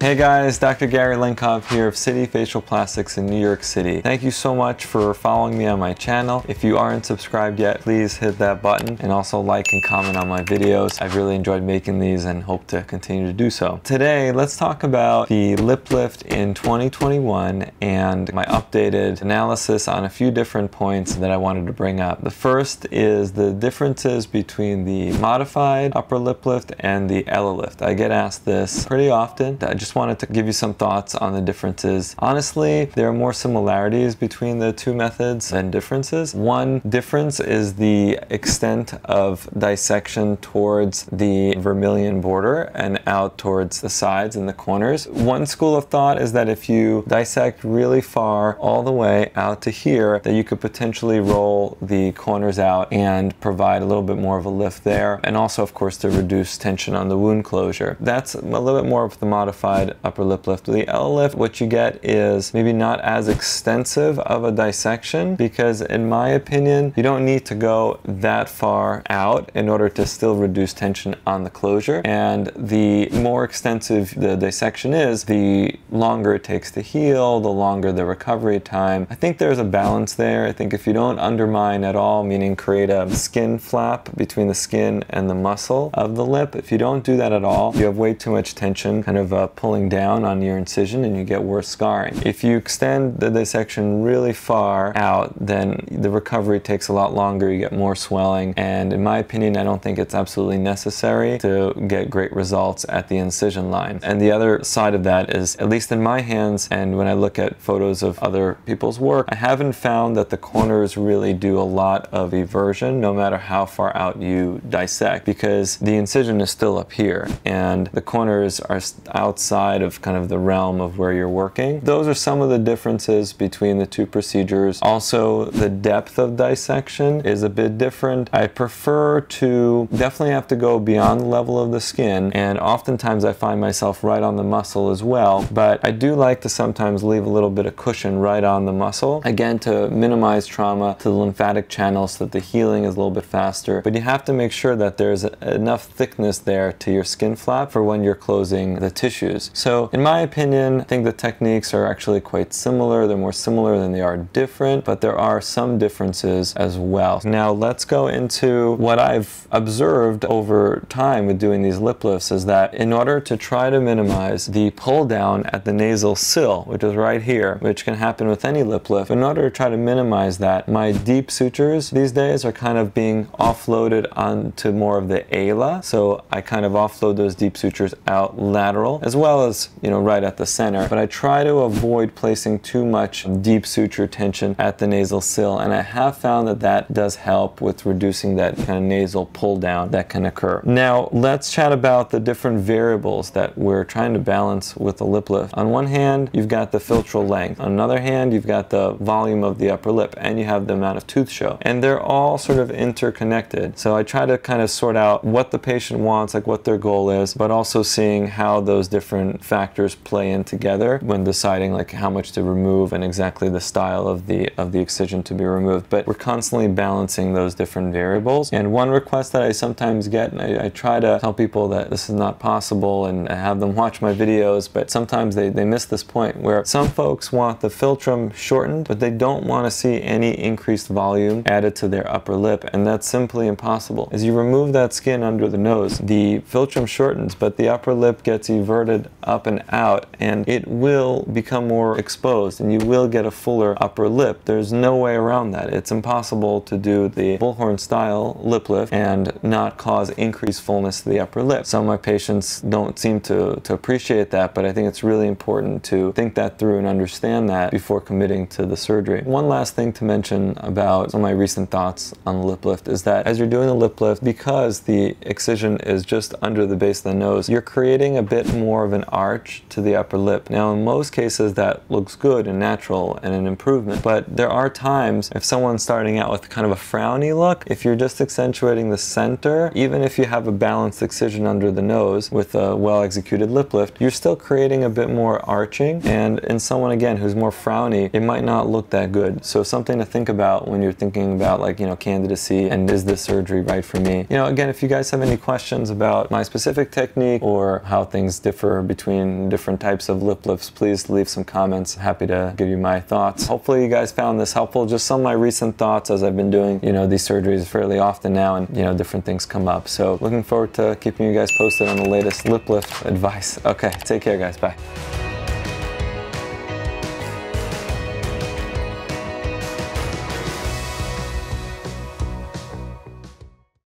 Hey guys, Dr. Linkov here of City Facial Plastics in New York City. Thank you so much for following me on my channel. If you aren't subscribed yet, please hit that button and also like and comment on my videos. I've really enjoyed making these and hope to continue to do so. Today, let's talk about the lip lift in 2021 and my updated analysis on a few different points that I wanted to bring up. The first is the differences between the modified upper lip lift and the Elelyft. I get asked this pretty often. I just wanted to give you some thoughts on the differences. Honestly, there are more similarities between the two methods than differences. One difference is the extent of dissection towards the vermilion border and out towards the sides and the corners. One school of thought is that if you dissect really far all the way out to here, that you could potentially roll the corners out and provide a little bit more of a lift there, and also of course to reduce tension on the wound closure. That's a little bit more of the modified upper lip lift. The Elelyft, what you get is maybe not as extensive of a dissection, because in my opinion, you don't need to go that far out in order to still reduce tension on the closure. And the more extensive the dissection is, the longer it takes to heal, the longer the recovery time. I think there's a balance there. I think if you don't undermine at all, meaning create a skin flap between the skin and the muscle of the lip, if you don't do that at all, you have way too much tension kind of pulling down on your incision and you get worse scarring. If you extend the dissection really far out, then the recovery takes a lot longer, you get more swelling, and in my opinion, I don't think it's absolutely necessary to get great results at the incision line. And the other side of that is, at least in my hands, and when I look at photos of other people's work, I haven't found that the corners really do a lot of eversion no matter how far out you dissect, because the incision is still up here and the corners are outside of kind of the realm of where you're working. Those are some of the differences between the two procedures. Also, the depth of dissection is a bit different. I prefer to definitely have to go beyond the level of the skin, and oftentimes I find myself right on the muscle as well, but I do like to sometimes leave a little bit of cushion right on the muscle, again to minimize trauma to the lymphatic channels so that the healing is a little bit faster. But you have to make sure that there's enough thickness there to your skin flap for when you're closing the tissues. So in my opinion, I think the techniques are actually quite similar. They're more similar than they are different, but there are some differences as well. Now let's go into what I've observed over time with doing these lip lifts, is that in order to try to minimize the pull down at the nasal sill, which is right here, which can happen with any lip lift, in order to try to minimize that, my deep sutures these days are kind of being offloaded onto more of the ala. So I kind of offload those deep sutures out lateral, as well as, you know, right at the center. But I try to avoid placing too much deep suture tension at the nasal sill, and I have found that that does help with reducing that kind of nasal pull down that can occur. Now let's chat about the different variables that we're trying to balance with the lip lift. On one hand, you've got the philtral length. On another hand, you've got the volume of the upper lip, and you have the amount of tooth show. And they're all sort of interconnected. So I try to kind of sort out what the patient wants, like what their goal is, but also seeing how those different factors play in together when deciding like how much to remove and exactly the style of the excision to be removed. But we're constantly balancing those different variables. And one request that I sometimes get, and I try to tell people that this is not possible and I have them watch my videos, but sometimes they miss this point where some folks want the philtrum shortened, but they don't want to see any increased volume added to their upper lip, and that's simply impossible. As you remove that skin under the nose, the philtrum shortens, but the upper lip gets everted up and out, and it will become more exposed, and you will get a fuller upper lip. There's no way around that. It's impossible to do the bullhorn style lip lift and not cause increased fullness to the upper lip. Some of my patients don't seem to appreciate that, but I think it's really important to think that through and understand that before committing to the surgery. One last thing to mention about some of my recent thoughts on the lip lift is that as you're doing the lip lift, because the excision is just under the base of the nose, you're creating a bit more of an arch to the upper lip. Now in most cases that looks good and natural and an improvement, but there are times if someone's starting out with kind of a frowny look, if you're just accentuating the center, even if you have a balanced excision under the nose with a well-executed lip lift, you're still creating a bit more arching, and in someone again who's more frowny, it might not look that good. So something to think about when you're thinking about, like, you know, candidacy and is this surgery right for me. You know, again, if you guys have any questions about my specific technique or how things differ between different types of lip lifts, please leave some comments. Happy to give you my thoughts. Hopefully you guys found this helpful. Just some of my recent thoughts as I've been doing, these surgeries fairly often now, and different things come up. So looking forward to keeping you guys posted on the latest lip lift advice. Okay, take care guys, bye.